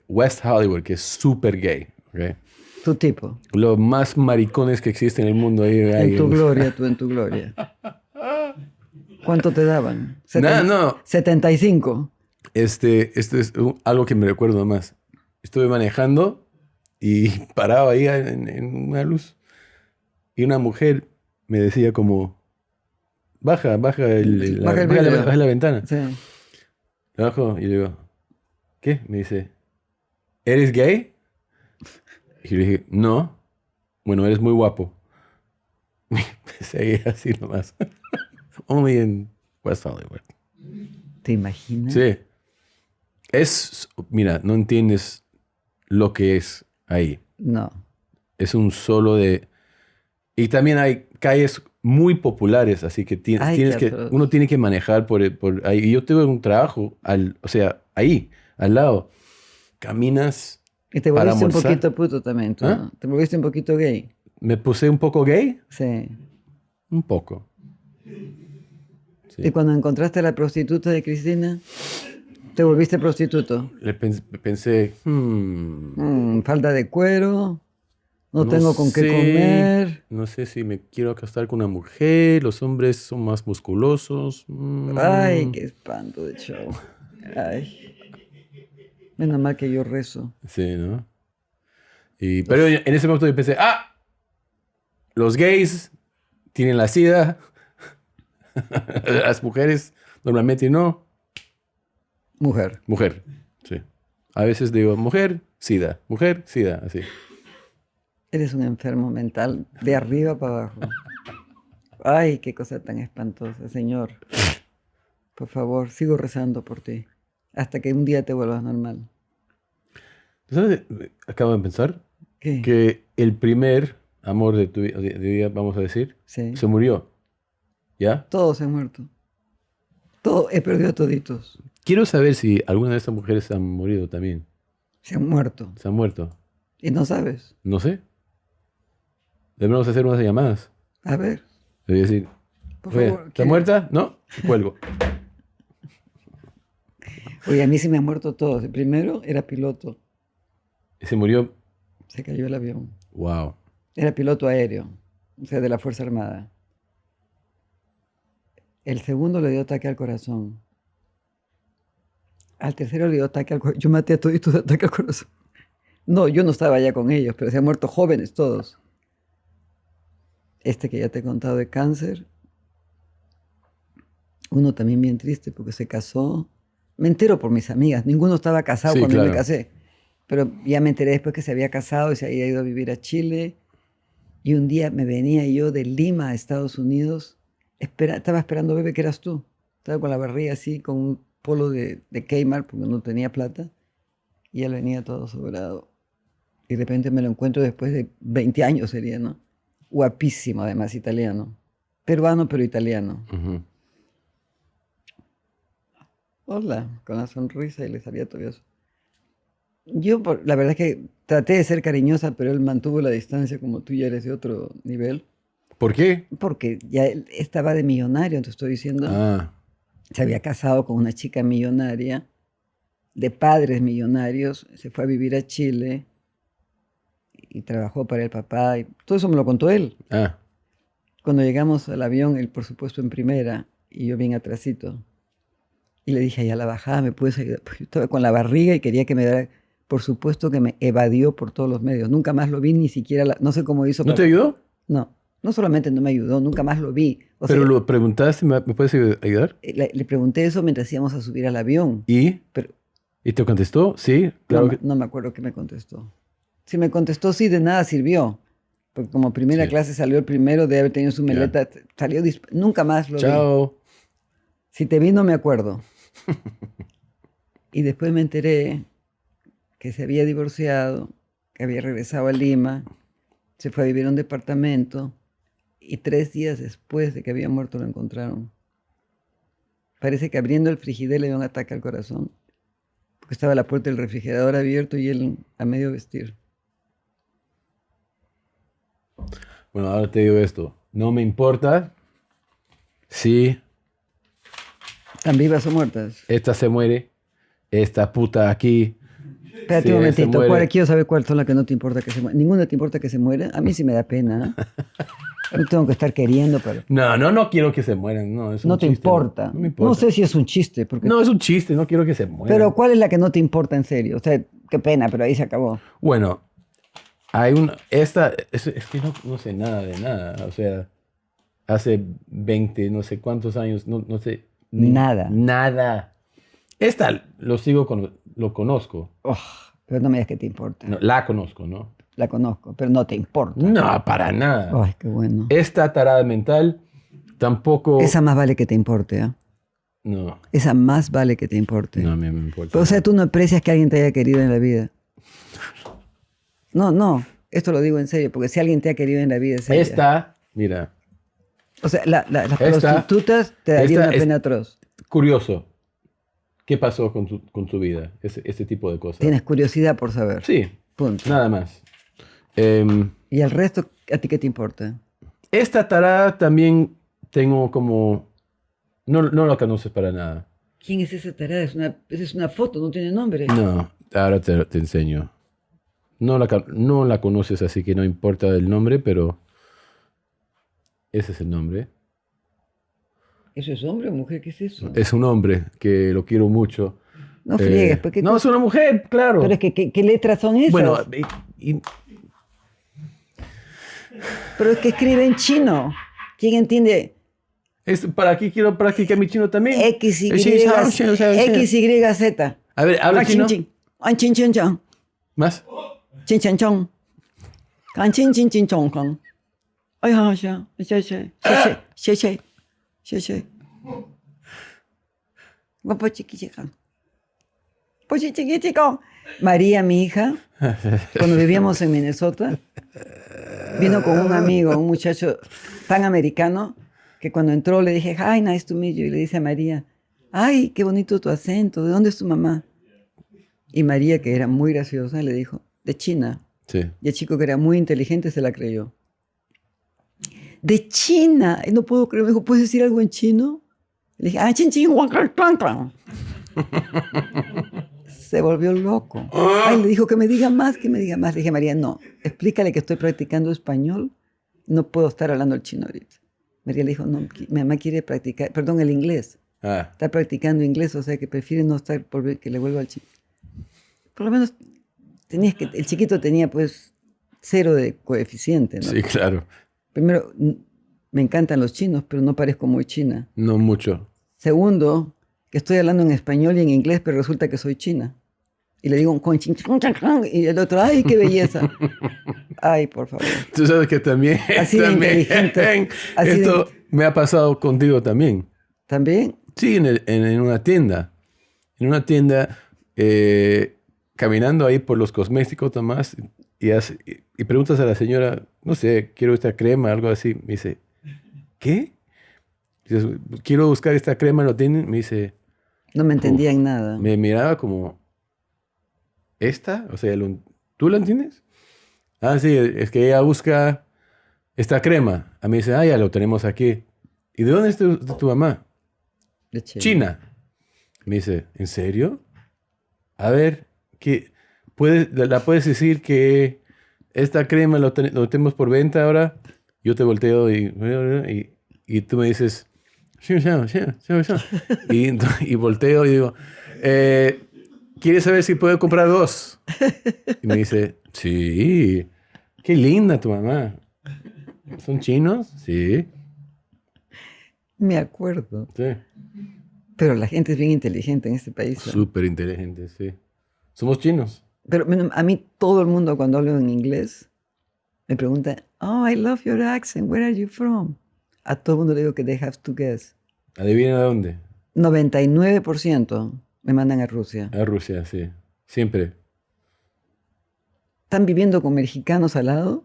West Hollywood, que es súper gay. ¿Okay? Tu tipo. Los más maricones que existen en el mundo. Ahí, En tu gloria, tú en tu gloria. ¿Cuánto te daban? No. 75. Esto es algo que me recuerdo nomás. Estuve manejando y paraba ahí en una luz. Y una mujer me decía como, baja vidrio. la ventana. Sí. Le bajo y le digo, ¿qué? Me dice, ¿eres gay? Y yo le dije, no. Bueno, eres muy guapo. Seguí así nomás. Only in West Hollywood. ¿Te imaginas? Sí. Mira, no entiendes lo que es ahí. No. Es un solo de... Y también hay calles muy populares, así que uno tiene que manejar por ahí. Y yo tuve un trabajo, ahí, al lado. Caminas Y te para volviste un almorzar. poquito puto también, tú, ¿Ah? ¿no? Te volviste un poquito gay. ¿Me puse un poco gay? Sí. Un poco. Sí. Y cuando encontraste a la prostituta de Cristina, te volviste prostituto. Pensé, Falda de cuero, no tengo con qué sé, comer. No sé si me quiero casar con una mujer, los hombres son más musculosos. Ay, qué espanto de show. Ay. Menos mal que yo rezo. Sí, ¿no? Pero en ese momento yo pensé, los gays tienen la sida, las mujeres normalmente no. Mujer. Mujer, sí. A veces digo, mujer, sida, así. Eres un enfermo mental de arriba para abajo. Ay, qué cosa tan espantosa, Señor. Por favor, sigo rezando por ti. Hasta que un día te vuelvas normal. ¿Sabes? Acabo de pensar ¿Qué? que el primer amor de tu vida, vamos a decir, Sí. se murió. ¿Ya? Todos se han muerto. He perdido toditos. Quiero saber si alguna de estas mujeres han morido también. Se han muerto. ¿Se han muerto? Y no sabes. No sé. Debemos hacer unas llamadas. A ver, Le voy a decir, por oye, favor. ¿está muerta? No, cuelgo. Oye, a mí se me han muerto todos. El primero era piloto. Se murió. Se cayó el avión. Wow. Era piloto aéreo. O sea, de la Fuerza Armada. El segundo le dio ataque al corazón. Al tercero le dio ataque al corazón. Yo maté a toditos de ataque al corazón. No, yo no estaba allá con ellos, pero se han muerto jóvenes todos. Este que ya te he contado de cáncer. Uno también bien triste porque se casó. Me entero por mis amigas. Ninguno estaba casado Sí, cuando yo me claro. casé. Pero ya me enteré después que se había casado y se había ido a vivir a Chile. Y un día me venía yo de Lima a Estados Unidos. Estaba esperando, bebé, que eras tú. Estaba con la barriga así, con un polo de Kmart porque no tenía plata. Y él venía todo sobrado. Y de repente me lo encuentro después de 20 años sería, ¿no? Guapísimo, además, italiano. Peruano, pero italiano. Ujú. Hola, con la sonrisa y le salía todavía. Yo, la verdad es que traté de ser cariñosa, pero él mantuvo la distancia como tú ya eres de otro nivel. ¿Por qué? Porque ya él estaba de millonario, te estoy diciendo. Ah, Se había casado con una chica millonaria, de padres millonarios, se fue a vivir a Chile y trabajó para el papá. Y todo eso me lo contó él. ah. Cuando llegamos al avión, él por supuesto en primera y yo bien atrasito. Y le dije, a la bajada me puedes ayudar. Porque yo estaba con la barriga y quería que me diera. Por supuesto que me evadió por todos los medios. Nunca más lo vi, ni siquiera, no sé cómo hizo. ¿No te ayudó? No, no solamente no me ayudó, nunca más lo vi. O Pero sea, lo preguntaste, ¿me puedes ayudar? le pregunté eso mientras íbamos a subir al avión. ¿Y? Pero ¿Y te contestó? Sí, claro. no me acuerdo qué me contestó. Si me contestó, sí, de nada sirvió. Porque como primera Sí. clase salió el primero de haber tenido su Ya. maleta, salió, nunca más lo vi. Chao. Si te vi, no me acuerdo. Y después me enteré que se había divorciado, que había regresado a Lima, se fue a vivir a un departamento y 3 días después de que había muerto lo encontraron. Parece que abriendo el frigider le dio un ataque al corazón, porque estaba la puerta del refrigerador abierto y él a medio vestir. Bueno, ahora te digo esto. No me importa si ¿Están vivas o muertas? esta se muere, esta puta aquí. Espérate si un ella se momentito, muere. quiero saber cuáles son las que no te importa que se mueran. ¿Ninguna te importa que se muera? A mí sí me da pena. No tengo que estar queriendo, pero... No quiero que se mueran. No, es un No te chiste, importa. No me importa. No sé si es un chiste, porque... No, es un chiste, no quiero que se mueran. Pero ¿cuál es la que no te importa en serio? O sea, qué pena, pero ahí se acabó. Bueno, hay una... Esta... Es que no sé nada de nada. O sea, hace 20, no sé cuántos años, no sé... Nada. Nada. Esta lo conozco. Oh, pero no me digas que te importa. No, la conozco, ¿no? La conozco, pero no te importa. No, para nada. Ay, qué bueno. Esta tarada mental tampoco... Esa más vale que te importe, ¿ah? No, Esa más vale que te importe. no a mí me importa. Pero, o sea, tú no aprecias que alguien te haya querido en la vida. No, esto lo digo en serio, porque si alguien te ha querido en la vida es ella. Esta, mira, O sea, las Esta- prostitutas te darían esta una es- pena atroz. curioso. ¿Qué pasó con tu vida? Ese tipo de cosas. Tienes curiosidad por saber. Sí, Punto. nada más. Y el resto, ¿a ti qué te importa? Esta tarada también tengo como... No la conoces para nada. ¿Quién es esa tarada? Esa es una foto, no tiene nombre. No, ahora te enseño. No la conoces, así que no importa el nombre, pero ese es el nombre. ¿Eso es hombre o mujer? ¿Qué es eso? Es un hombre que lo quiero mucho. No friegues, ¿por qué No, es una mujer, claro. Pero es que, ¿qué letras son esas? Bueno, Pero es que escribe en chino. ¿Quién entiende? para aquí quiero practicar mi chino también. X, Y, Sí, X, Y, Z. A ver, habla chino. An chin chin chong. Más. Chin chin chong. Kan chin chin chin chong kong. Ay, ha, ya. Xie. Guapo chiqui chica. Pues chiqui chico. María, mi hija, cuando vivíamos en Minnesota, vino con un amigo, un muchacho tan americano, que cuando entró le dije, hi, nice to meet you. Y le dice a María, ay, qué bonito tu acento, ¿de dónde es tu mamá? Y María, que era muy graciosa, le dijo, de China. Sí. Y el chico, que era muy inteligente, se la creyó. De China. Y no puedo creer. Me dijo, ¿puedes decir algo en chino? Le dije, chin, chin, guan, clan, clan. Se volvió loco. Ay, le dijo que me diga más, que me diga más. Le dije, María, no, explícale que estoy practicando español. No puedo estar hablando el chino ahorita. María le dijo, no, mi mamá quiere practicar, perdón, el inglés. Ah, Está practicando inglés, o sea que prefiere no estar por que le vuelva al chino. Por lo menos el chiquito tenía pues 0 de coeficiente, ¿no? sí, claro. Primero, me encantan los chinos, pero no parezco muy china. No mucho. Segundo, que estoy hablando en español y en inglés, pero resulta que soy china. Y le digo un con chin, chin, chin, chin, y el otro, ¡ay, qué belleza! Ay, por favor. Tú sabes que también... Así de también inteligente. Así esto me ha pasado contigo también. ¿También? Sí, en una tienda. En una tienda, caminando ahí por los cosméticos, Tomás, y preguntas a la señora, no sé, quiero esta crema, algo así. Me dice, ¿qué? Dices, quiero buscar esta crema, ¿lo tienen? Me dice, No me entendían nada. Me miraba como, ¿esta? O sea, ¿tú la entiendes? Ah, sí, es que ella busca esta crema. A mí dice, ya lo tenemos aquí. ¿Y de dónde es tu mamá? De Chile. China. Me dice, ¿en serio? A ver, ¿la puedes decir que esta crema lo tenemos por venta ahora? Yo te volteo y tú me dices, sí, sí, sí, sí, sí. Y volteo y digo, ¿quieres saber si puedo comprar 2? Y me dice, sí, qué linda tu mamá. ¿Son chinos? Sí, Me acuerdo. sí. Pero la gente es bien inteligente en este país, ¿no? Súper inteligente, sí. Somos chinos. Pero bueno, a mí todo el mundo cuando hablo en inglés me pregunta, oh, I love your accent, where are you from? A todo el mundo le digo que they have to guess. ¿Adivina de dónde? 99% me mandan a Rusia. A Rusia, sí. Siempre. ¿Están viviendo con mexicanos al lado?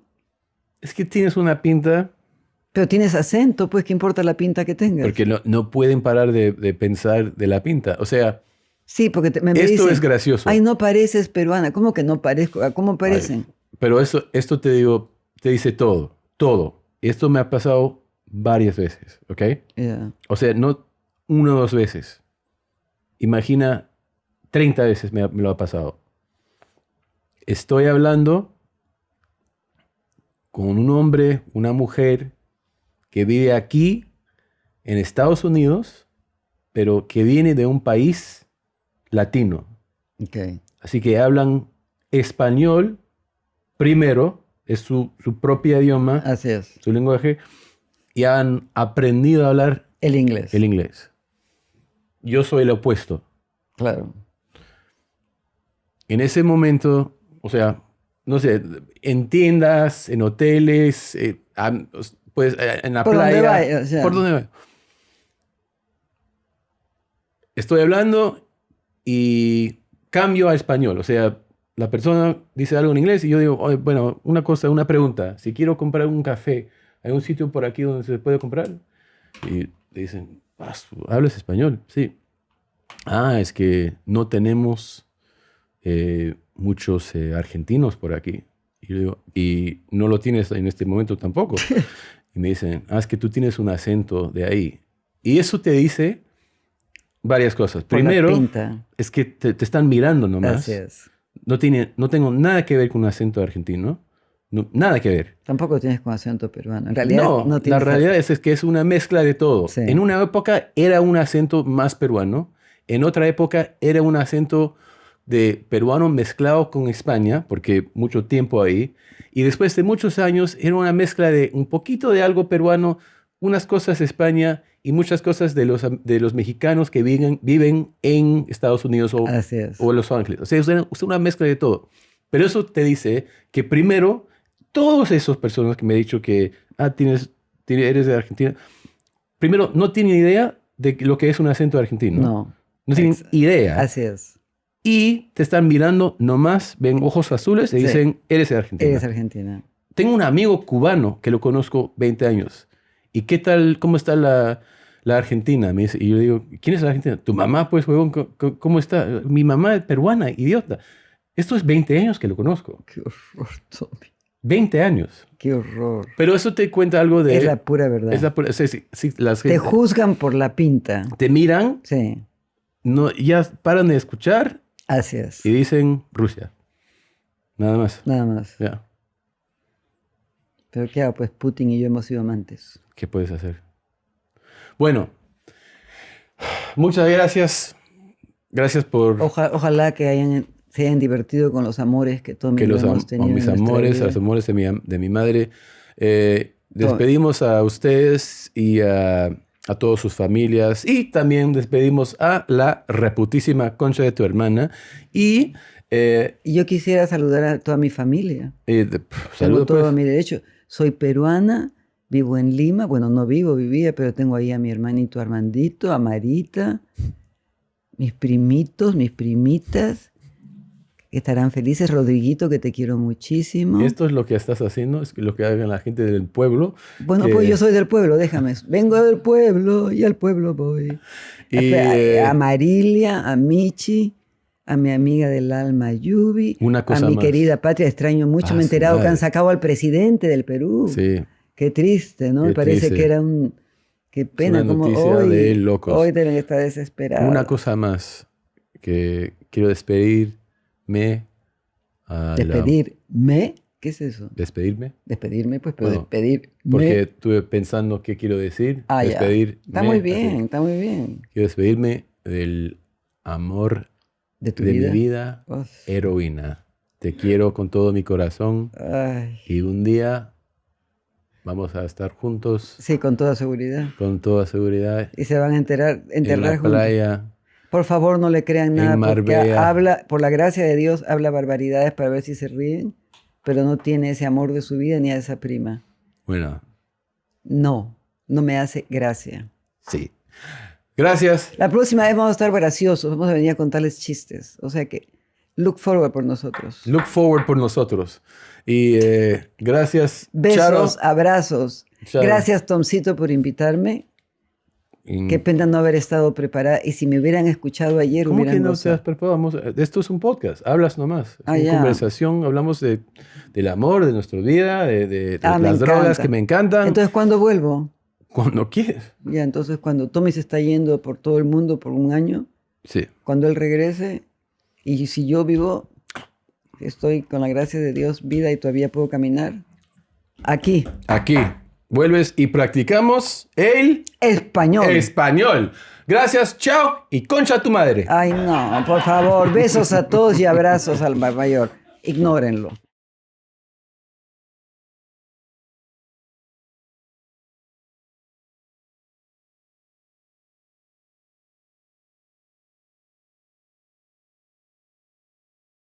Es que tienes una pinta, Pero tienes acento, pues, ¿qué importa la pinta que tengas? porque no pueden parar de pensar de la pinta. O sea, Sí, porque me esto dicen, es gracioso. ay, no pareces peruana. ¿Cómo que no parezco? ¿Cómo parecen? Pero esto te digo, te dice todo, todo. Esto me ha pasado varias veces, ¿ok? Yeah. O sea, no 1 o 2 veces. Imagina, 30 veces me lo ha pasado. Estoy hablando con un hombre, una mujer que vive aquí en Estados Unidos, pero que viene de un país latino. Okay. Así que hablan español primero, es su propio idioma, Así es. su lenguaje, y han aprendido a hablar El inglés. el inglés. Yo soy el opuesto. Claro. En ese momento, o sea, no sé, en tiendas, en hoteles, pues en la Por donde playa, vaya, o sea. por donde vaya. Estoy hablando y cambio a español. O sea, la persona dice algo en inglés y yo digo, "Oye, bueno, una pregunta. Si quiero comprar un café, ¿hay un sitio por aquí donde se puede comprar?" Y le dicen, ¿hablas español? Sí. Ah, es que no tenemos muchos argentinos por aquí. Y yo digo, ¿y no lo tienes en este momento tampoco? Y me dicen, es que tú tienes un acento de ahí. Y eso te dice varias cosas. Por la Primero, pinta. es que te están mirando nomás. Así es. No tengo nada que ver con un acento argentino. No, nada que ver. Tampoco tienes con acento peruano. En realidad No, no la tienes. realidad es que es una mezcla de todo. Sí. En una época era un acento más peruano. En otra época era un acento de peruano mezclado con España, porque mucho tiempo ahí. Y después de muchos años era una mezcla de un poquito de algo peruano, unas cosas de España y muchas cosas de los mexicanos que viven en Estados Unidos Así es. o Los Ángeles. O sea, es una mezcla de todo. Pero eso te dice que primero, todas esas personas que me han dicho que eres de Argentina, primero no tienen idea de lo que es un acento argentino. No. No tienen idea. Así es. Y te están mirando nomás, ven ojos azules y Sí. dicen, eres de Argentina. Eres argentina. Tengo un amigo cubano que lo conozco 20 años. ¿Y qué tal, cómo está la Argentina? Me dice, y yo digo, ¿quién es la Argentina? Tu mamá, pues, huevón, ¿cómo está? Mi mamá es peruana, idiota. Esto es 20 años que lo conozco. Qué horror, Tommy. 20 años. Qué horror. Pero eso te cuenta algo de... Es la pura verdad. o sea, sí, Te juzgan por la pinta. te miran, Sí. no, ya paran de escuchar Así es. y dicen Rusia. Nada más. Nada más. Ya. Pero ¿qué hago? Pues Putin y yo hemos sido amantes. ¿Qué puedes hacer? Bueno, muchas gracias. Gracias por Ojalá que se hayan divertido con los amores que Tommy y yo hemos tenido con mis en nuestra amores, vida. los amores de mi madre. Despedimos a ustedes y a todas sus familias. Y también despedimos a la reputísima concha de tu hermana. Y Y yo quisiera saludar a toda mi familia. Tengo saludos, todo a pues. mi derecho. Soy peruana, vivo en Lima. Bueno, no vivía, pero tengo ahí a mi hermanito Armandito, a Marita, mis primitos, mis primitas, que estarán felices. Rodriguito, que te quiero muchísimo. Esto es lo que estás haciendo, es lo que hagan la gente del pueblo. Bueno, que- pues yo soy del pueblo, déjame. Vengo del pueblo y al pueblo voy. Y, Espera, a Marilia, a Michi, a mi amiga del alma Yubi, Una cosa a mi más. querida patria, extraño mucho, Ah, me he su enterado que han madre. sacado al presidente del Perú. Sí, Qué triste, ¿no? Qué Me parece triste. que era un... Qué pena, una como noticia hoy, de locos. hoy deben estar desesperados. una cosa más, que quiero despedirme. ¿Despedirme? ¿Qué es eso? ¿Despedirme? Despedirme, pues, pero Bueno, despedirme. Porque estuve pensando qué quiero decir. Ah, ya. Despedirme. Está muy así. bien, está muy bien. Quiero despedirme del amor ¿De tu de vida? mi vida, Uf. heroína. Te quiero con todo mi corazón Ay, y un día vamos a estar juntos sí, con toda seguridad. con toda seguridad Y se van a en enterar la juntos. playa. Por favor, no le crean nada, porque Marbella. habla, por la gracia de Dios, habla barbaridades para ver si se ríen, pero no tiene ese amor de su vida ni a esa prima. Bueno, No, no me hace gracia. sí. Gracias. La próxima vez vamos a estar graciosos, vamos a venir a contarles chistes. O sea que, look forward por nosotros. Look forward por nosotros. Y gracias, Besos, Charo. abrazos. Charo. Gracias, Tomcito, por invitarme. Y- Qué pena no haber estado preparada. Y si me hubieran escuchado ayer, ¿Cómo que hubieran no te gozado. has preparado? Esto es un podcast, hablas nomás. Es Ah, una ya. conversación, hablamos del amor, de nuestra vida, de Ah, me las drogas encanta. que me encantan. Entonces, ¿cuándo vuelvo? Cuando quieres. Ya, entonces cuando Tommy se está yendo por todo el mundo por un año, Sí. cuando él regrese, y si yo vivo, estoy con la gracia de Dios, vida y todavía puedo caminar, aquí, Aquí. Vuelves y practicamos el español. español. Gracias, chao y concha tu madre. Ay, no, por favor, besos a todos y abrazos al mayor. Ignórenlo.